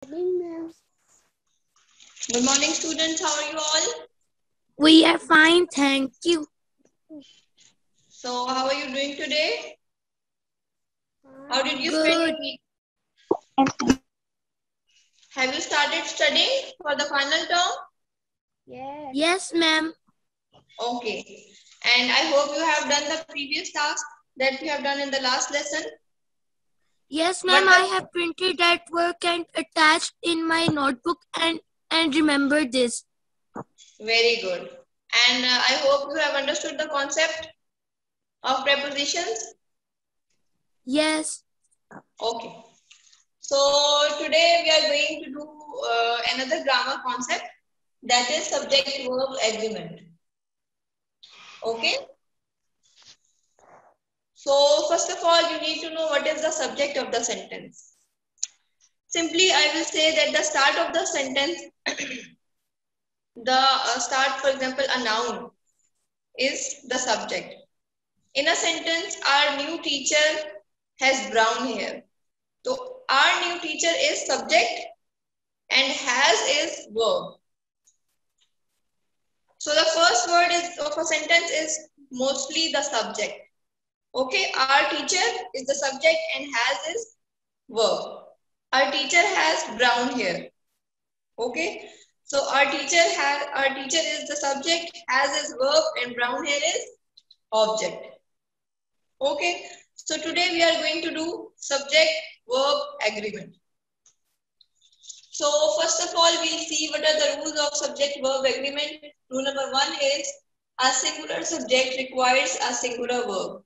Good morning, students. How are you all? We are fine, thank you. So, how are you doing today? How did you spend Good. your week? Have you started studying for the final term? Yes, ma'am. Okay. And I hope you have done the previous task that we have done in the last lesson. Yes, ma'am. I have printed that work and attached in my notebook and remember this. Very good. And I hope you have understood the concept of prepositions. Yes. Okay. So today we are going to do another grammar concept, that is subject-verb agreement. Okay. So first of all, you need to know what is the subject of the sentence. Simply, I will say that the start of the sentence, the start, for example, a noun is the subject. In a sentence, our new teacher has brown hair. So our new teacher is subject and has is verb. So the first word is of a sentence is mostly the subject. Okay, our teacher is the subject and has is verb. Our teacher has brown hair. Okay, so our teacher is the subject, has is verb, and brown hair is object. Okay, so today we are going to do subject verb agreement. So first of all, we'll see what are the rules of subject verb agreement. Rule number 1 is a singular subject requires a singular verb.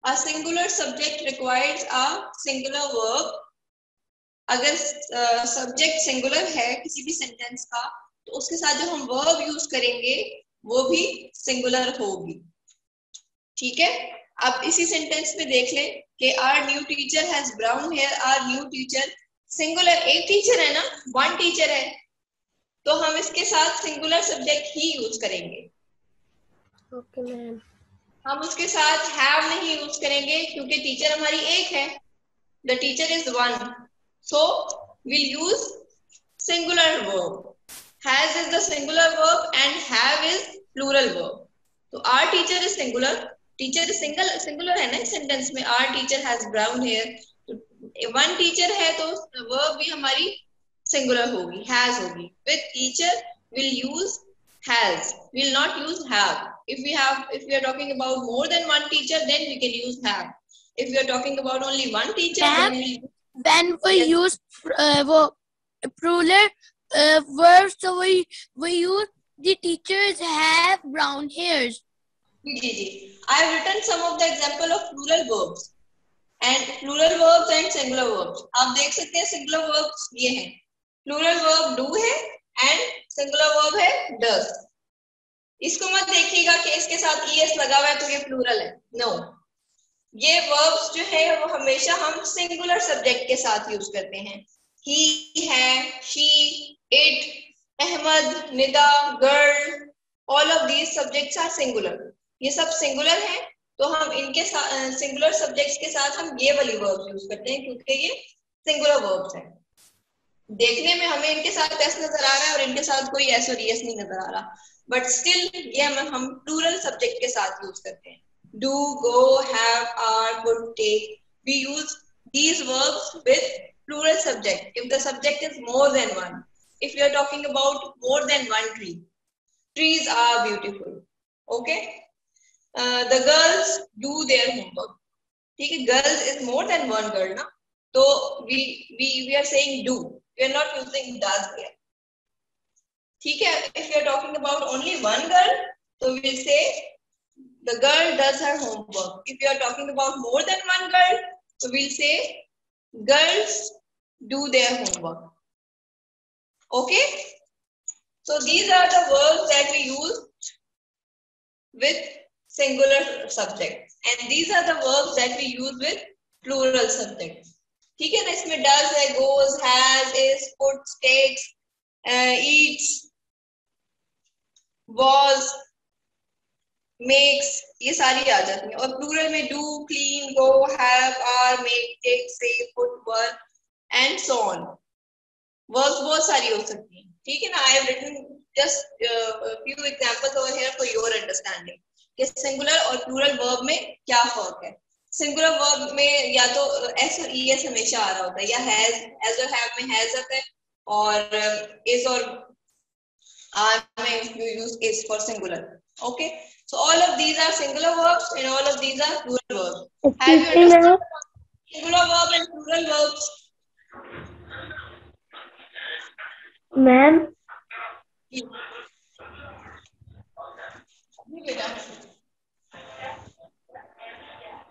A singular subject requires a singular verb. अगर subject singular है किसी भी sentence का तो उसके साथ जो हम वर्ब यूज करेंगे वो भी सिंगुलर होगी. ठीक है, अब इसी सेंटेंस में देख लें कि our new teacher has brown hair. Our new teacher singular, एक टीचर है ना, वन टीचर है, तो हम इसके साथ सिंगुलर सब्जेक्ट ही यूज करेंगे. Okay ma'am. हम उसके साथ हैव नहीं यूज करेंगे क्योंकि टीचर हमारी एक है. The teacher is one. So we'll use singular verb. Has is the singular verb and have is plural verb. So our teacher is singular. Teacher is singular है ना इस sentence में. Our teacher has brown hair. तो one teacher है तो verb भी हमारी singular होगी, has होगी. With teacher we'll use has. We'll not use have. If we are talking about more than one teacher, then we can use have. If we are talking about only one teacher, then we'll when we use plural verbs, so we use the teachers have brown hairs. I have written some of the example of plural verbs and singular verbs. आप देख सकते हैं singular verbs ये हैं. Plural verb do है and singular verb है does. इसको मत देखिएगा कि इसके साथ es लगा हुआ है तो ये plural है. No. ये verbs जो है वो हमेशा हम singular subject के साथ यूज करते हैं. He है, she, it, Ahmad, Nida, girl, all of these subjects are singular. ये सब सिंगुलर हैं तो हम इनके सिंगुलर सब्जेक्ट्स के साथ हम ये वाली वर्ब्स यूज करते हैं क्योंकि ये सिंगुलर वर्ब्स हैं. देखने में हमें इनके साथ एस नजर आ रहा है और इनके साथ कोई एस और एस नहीं नजर आ रहा, बट स्टिल ये हम प्लूरल सब्जेक्ट के साथ यूज करते हैं. Do, go, have, are, would, take. We use these verbs with plural subject if the subject is more than one. If we are talking about more than one tree, trees are beautiful. Okay. The girls do their homework. ठीक है, girls is more than one girl ना, तो we are saying do. We are not using does here. ठीक है, if we are talking about only one girl, so we will say the girl does her homework. If you are talking about more than one girl, so we'll say girls do their homework. Okay, so these are the verbs that we use with singular subject and these are the verbs that we use with plural subject. ठीक है ना, इसमें does है, goes, has, is, puts, takes, eats, was, makes, ये सारी आ जाती हैं। और प्लूरल में do, clean, go, have, are, make, take, say, put, were and so on। Verbs बहुत सारी हो सकती हैं, ठीक है ना। I have written just few examples over here for your understanding कि सिंगुलर और प्लूरल वर्ब में क्या फर्क है। सिंगुलर वर्ब में या तो एस और ईएस हमेशा आ रहा होता है, या हैज, एज और हैव में हैज आता है, और इज और आर में you use is for singular. Okay, so all of these are singular verbs and all of these are plural verbs। Have you understood singular verb and plural verbs? Ma'am बेटा,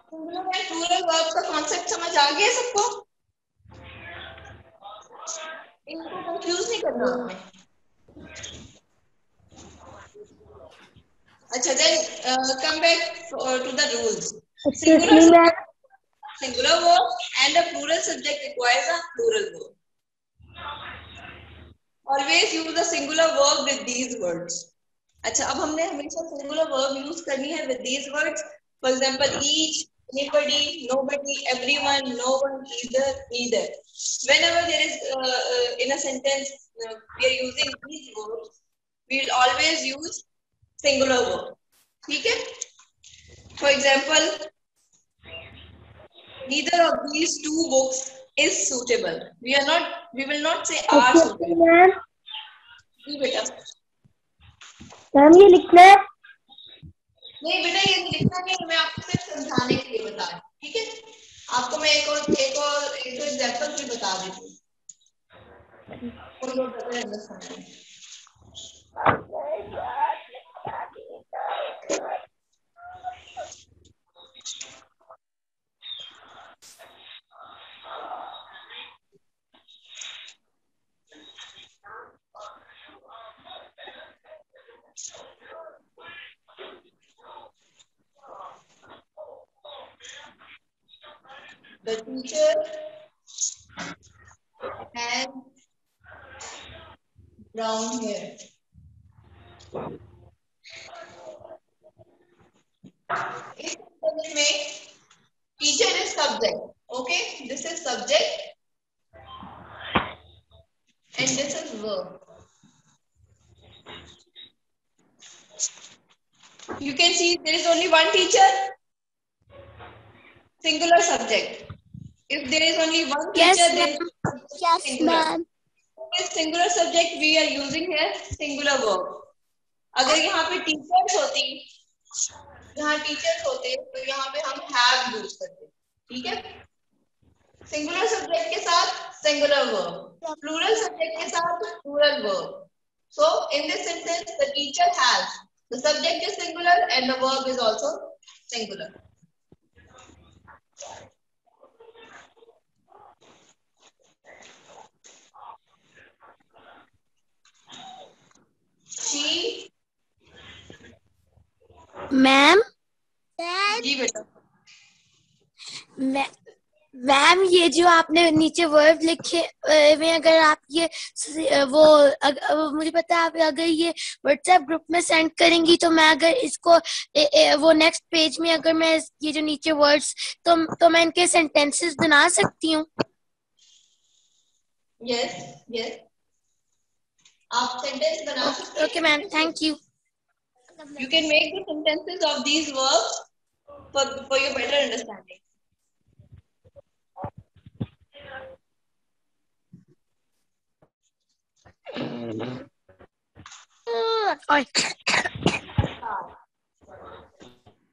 singular and plural verb का concept समझ आ गया सबको? इनको confuse नहीं करना आपने। अच्छा, then come back to the rules। Singular verb and a plural subject requires a plural verb। Always use the singular verb with these words। अच्छा, अब हमने हमेशा singular verb यूज करनी है with these words। For example, each, anybody, nobody, everyone, no one, either, neither। Whenever there is in a sentence we are using these verbs, we will always use singular verb। ठीक है? For example, neither of these two books is suitable। We will not say are suitable। Ma'am जी बेटा। Ma'am ये लिखना है? नहीं बेटा, ये लिखना नहीं, मैं आपको सिर्फ समझाने के लिए बता रही हूँ, ठीक है। आपको मैं एक दो एग्जांपल भी बता देती हूँ। The teacher has brown hair। इस सेंटेंस में teacher is subject। Okay, this is subject and this is verb। You can see there is only one teacher, singular subject। If there is only one teacher, then singular। Singular subject we are using here singular verb। अगर यहाँ पे teachers होते तो यहाँ पे हम have use करते, ठीक है। सिंगुलर सब्जेक्ट के साथ सिंगुलर वर्ब, प्लूरल सब्जेक्ट के साथ plural verb. So in this sentence the teacher has, the subject is singular and the verb is also singular। She, ma'am जी बेटा। मैम ये जो आपने नीचे वर्ब लिखे में अगर आप ये मुझे पता है, आप अगर ये व्हाट्सएप ग्रुप में सेंड करेंगी तो मैं अगर इसको वो नेक्स्ट पेज में अगर मैं ये जो नीचे वर्ड्स तो मैं इनके सेंटेंसेस बना सकती हूँ? यस यस, आप सेंटेंस बना सकते हैं। Okay ma'am, thank you. You can make the sentences of these verbs for your better understanding।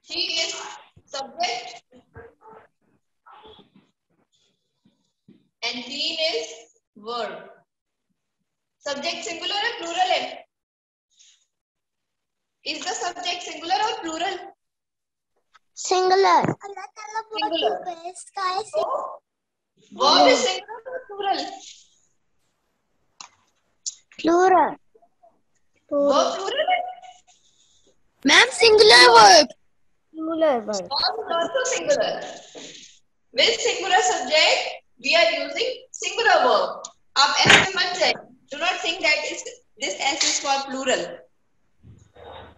She is subject and clean is verb। Subject singular है plural है? Is the subject singular or plural? Singular। Singular। So verb is singular or plural? Plural। Verb plural है? Ma'am singular verb. Singular verb। Verb is also singular। With singular subject we are using singular verb। आप ऐसे मत जाइए। Do not think that this S is for plural।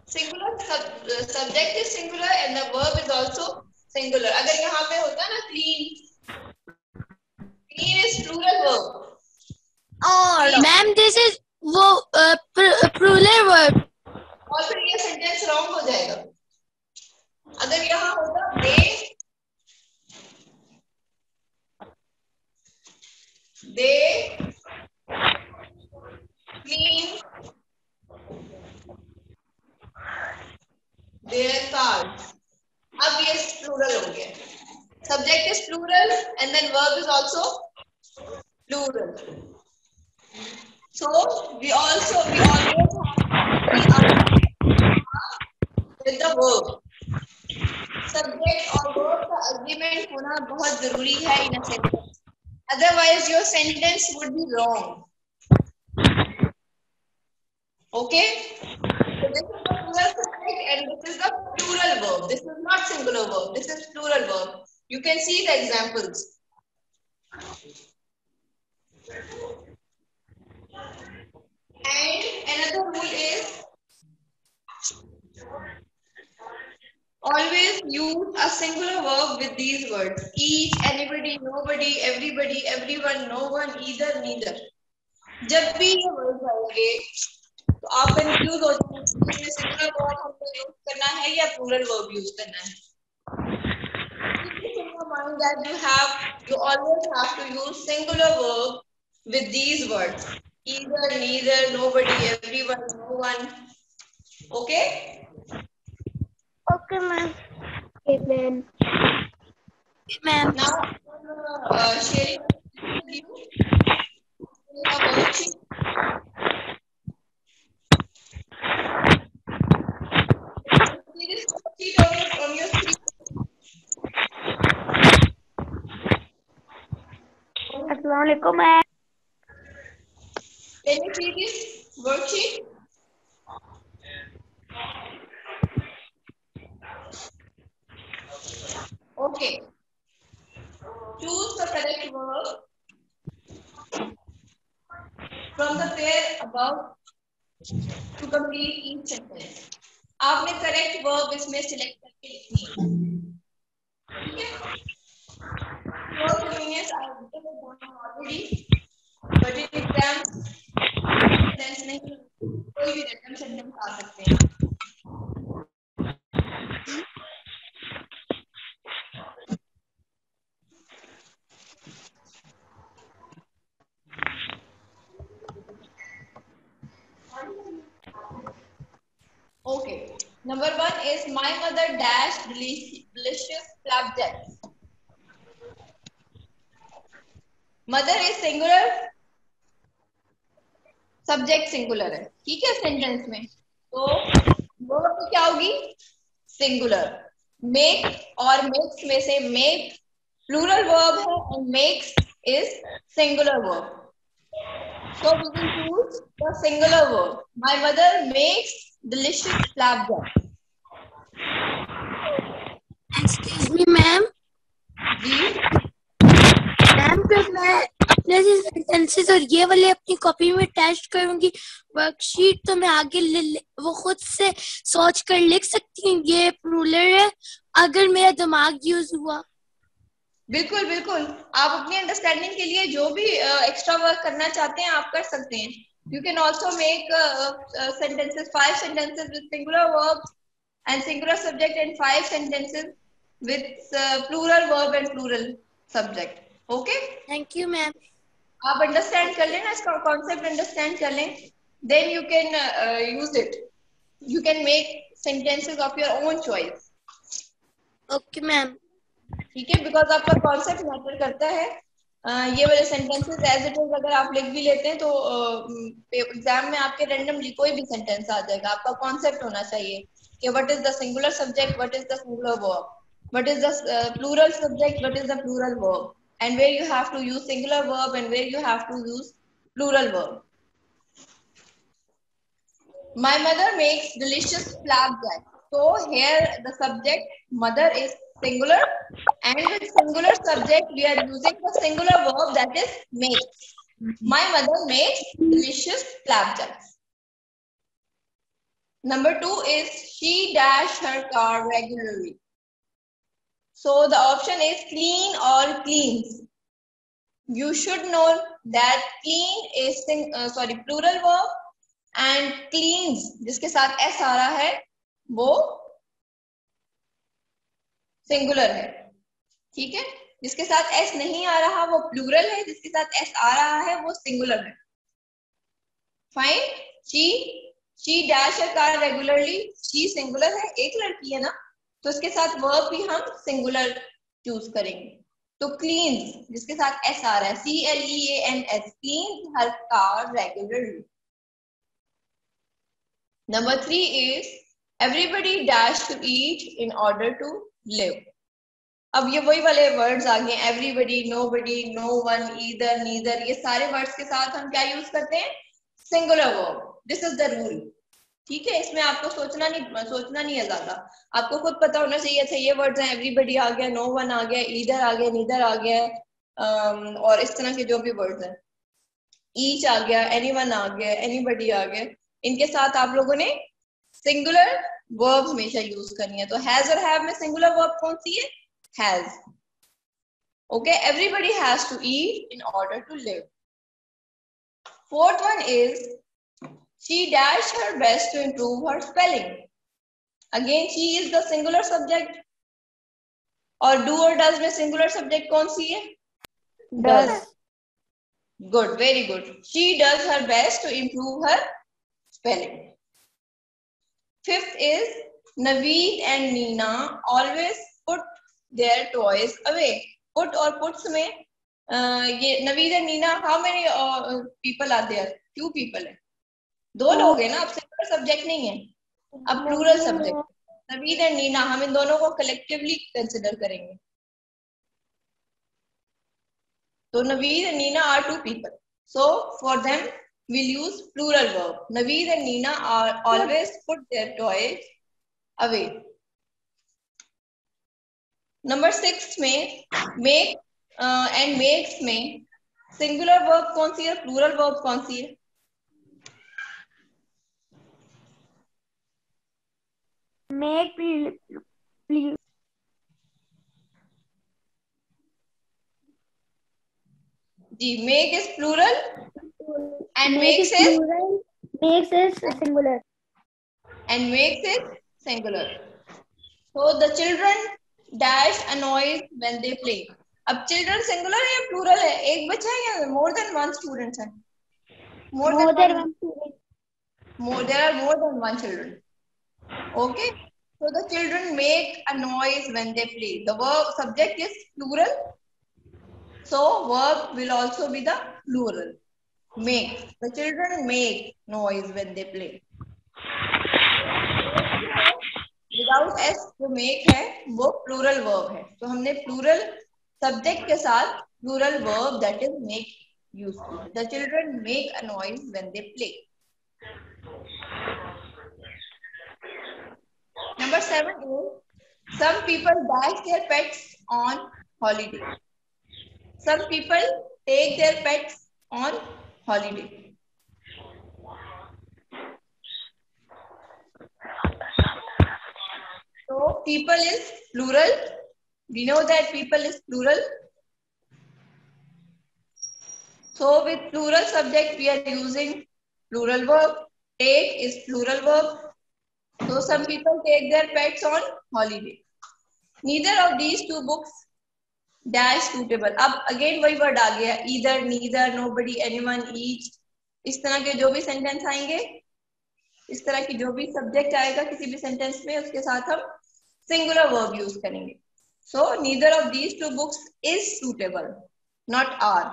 subject is singular and the verb is also singular. अगर यहाँ पे होता ना clean is plural verb. और मैम दिस इज वो प्लूरल वर्ब, और फिर ये सेंटेंस रॉन्ग हो जाएगा. अगर यहाँ होता they clean their cars. अब ये प्लूरल हो गया. Subject is plural and then verb is also plural. So we always have with the verb. Subject और verb का agreement होना बहुत जरूरी है in a sentence. Otherwise your sentence would be wrong. Okay? So this is the plural subject and this is the plural verb. This is not singular verb. This is plural verb. You can see the examples. And another rule is always use a singular verb with these words. Each, anybody, nobody, everybody, everyone, no one, either, neither. जब भी ये word आएंगे तो आप confuse हो जाएंगे कि singular verb हमको यूज करना है या प्लूरल वर्ब यूज करना है. Keep in your mind that you always have to use singular verb with these words. Either, neither, nobody, everyone, no one. Okay? Okay ma'am. Ma'am ma'am Now sharing with you a worksheet. See this worksheet on your screen. अस्सलाम वालेकुम ma'am. Can you see this worksheet? Okay. Choose the correct verb from the pair above to complete each sentence. आपने correct verb इसमें select करके लिखनी है. ठीक है? Your convenience I have done already, but in exam sentence नहीं, कोई भी random sentence आ सकते हैं. Okay. Number 1 is my mother dash delicious flapjacks. Mother is singular, subject singular है. ठीक है सेंटेंस में. तो वर्ब क्या होगी? Singular. Make और makes में से make plural verb है and makes is singular verb. So we will choose the singular verb. My mother makes delicious flapjacks. Excuse me ma'am. जी मैम फिर मैं अपने से सेंटेंसेस और ये वाले अपनी कॉपी में टेस्ट करूंगी वर्कशीट, तो मैं आगे वो खुद से सोच कर लिख सकती हूँ ये प्लूरल है अगर मेरा दिमाग यूज हुआ. बिल्कुल बिल्कुल. आप अपनी अंडरस्टैंडिंग के लिए जो भी एक्स्ट्रा वर्क करना चाहते हैं आप कर सकते हैं. You can also make sentences, 5 sentences with singular verbs and singular subject and 5 sentences with plural verb and plural subject. Okay? Thank you ma'am. आप अंडरस्टैंड कर लेना, इसका कॉन्सेप्ट अंडरस्टैंड कर लें, then you can use it. You can make sentences of your own choice. Okay ma'am. ठीक है, because आपका concept matter करता है. ये वाले सेंटेंसेस एज इट इज अगर आप लिख भी लेते हैं तो एग्जाम में आपके रैंडमली कोई भी सेंटेंस आ जाएगा. आपका कॉन्सेप्ट होना चाहिए कि what is the singular subject, what is the singular verb, what is the plural subject, what is the plural verb, and where you have to use singular verb and where you have to use plural verb. My mother makes delicious flapjacks. So here the subject mother is singular, and with singular subject we are using the singular verb that is make. My mother makes delicious flapjacks. Number 2 is she dash her car regularly. So the option is clean or cleans. You should know that clean is plural verb and cleans जिसके साथ s आ रहा है वो singular है, ठीक है। जिसके साथ s नहीं आ रहा वो प्लूरल है, जिसके साथ s आ रहा है वो सिंगुलर है। Fine. She dash a car regularly, she singular है, एक लड़की है ना, तो इसके साथ वर्ब भी हम सिंगुलर चूज करेंगे। तो क्लीन्स जिसके साथ s आ रहा है, CLEANS, cleans her car regularly. Number 3 is everybody dash to eat in order to live. अब ये वही वाले वर्ड्स आ गए, everybody, nobody, no one, either, neither, ये सारे वर्ड्स के साथ हम क्या यूज करते हैं? Singular verb. This is the rule, ठीक है। इसमें आपको सोचना नहीं है ज्यादा, आपको खुद पता होना चाहिए। अच्छा ये वर्ड्स हैं, एवरीबडी आ गया, नो वन आ गया, ईदर आ गया, नीदर आ गया, और इस तरह के जो भी वर्ड्स हैं, ईच आ गया, एनीवन आ गया, एनीबडी आ गया, इनके साथ आप लोगों ने सिंगुलर वर्ब हमेशा यूज करनी है। तो हैज और हैव में सिंगुलर वर्ब कौन सी है? Has. Okay, everybody has to eat in order to live. Fourth one is she dashed her best to improve her spelling. Again she is the singular subject, और do और does में singular subject कौन सी है? Does. Good, very good. She does her best to improve her spelling. Fifth is Naveed and Neena always put their toys away. Put और puts में ये Naveed and Neena, how many people are there? 2 people है, 2 लोग हैं ना, अब singular subject नहीं है, अब plural subject. Naveed and Nina, हम इन दोनों को कलेक्टिवली कंसिडर करेंगे। तो Naveed and Nina are 2 people, so for them we'll use plural verb. Naveed and Neena are always put their toys away. Number 6 में make and makes में सिंगुलर वर्ब कौन सी है, प्लूरल वर्ब कौन सी है? Make ji, make is plural and makes makes is plural, makes is singular. And makes it singular. So the children dash annoys when they play. अब children singular है या plural है? एक बच्चा है या more than one student है? More than one student. There are more than one children. Okay. So the children make a noise when they play. The verb subject is plural. So verb will also be the plural. Make. The children make noise when they play. Without S जो make है वो plural verb है, तो हमने plural subject के साथ plural verb that is make use किया। The children make a noise when they play. Number 7 is some people dash their pets on holiday. Some people take their pets on holiday. So people is plural. We know that people is plural. So with plural subject we are using plural verb. Take is plural verb. So some people take their pets on holiday. Neither of these 2 books dash suitable. अब again वही word आ गया, either, neither, nobody, anyone, each. इस तरह के जो भी sentence आएंगे, इस तरह की जो भी सब्जेक्ट आएगा किसी भी सेंटेंस में, उसके साथ हम सिंगुलर वर्ब यूज करेंगे। So neither of these 2 books is suitable, not are.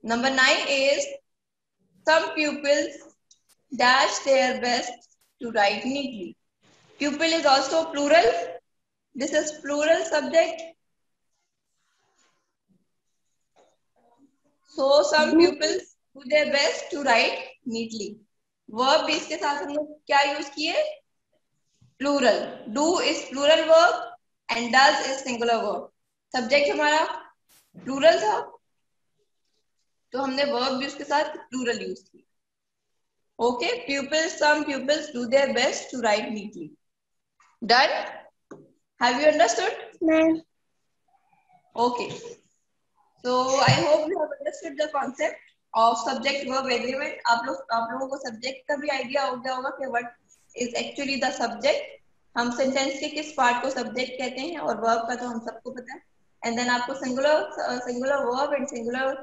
Number 9 is some pupils dash their best to write neatly. Pupil is also plural. This is plural subject. So some pupils do their best to write neatly. Verb भी इसके साथ हम लोग क्या use किए? Plural. Do is plural verb and does is singular verb. Subject हमारा plural था, तो हमने वर्ब भी उसके साथ प्लूरल यूज किया। Okay, some pupils do their best to write neatly. Done? Have you understood? Ma'am. Okay. So I hope you have understood the concept of subject verb agreement. आप लोगों को subject का भी idea हो गया होगा कि what is actually the subject. हम sentence के किस part को subject कहते हैं और verb का तो हम सबको पता है. And then आपको singular verb and singular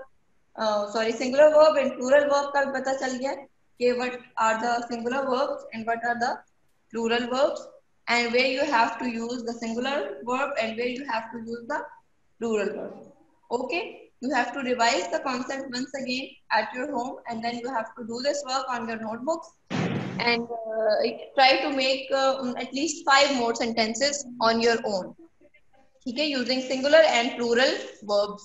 verb and plural verb का भी पता चल गया कि what are the singular verbs and what are the plural verbs and where you have to use the singular verb and where you have to use the plural verb. Okay, you have to revise the concept once again at your home and then you have to do this work on your notebooks and try to make at least 5 more sentences on your own. Okay, using singular and plural verbs.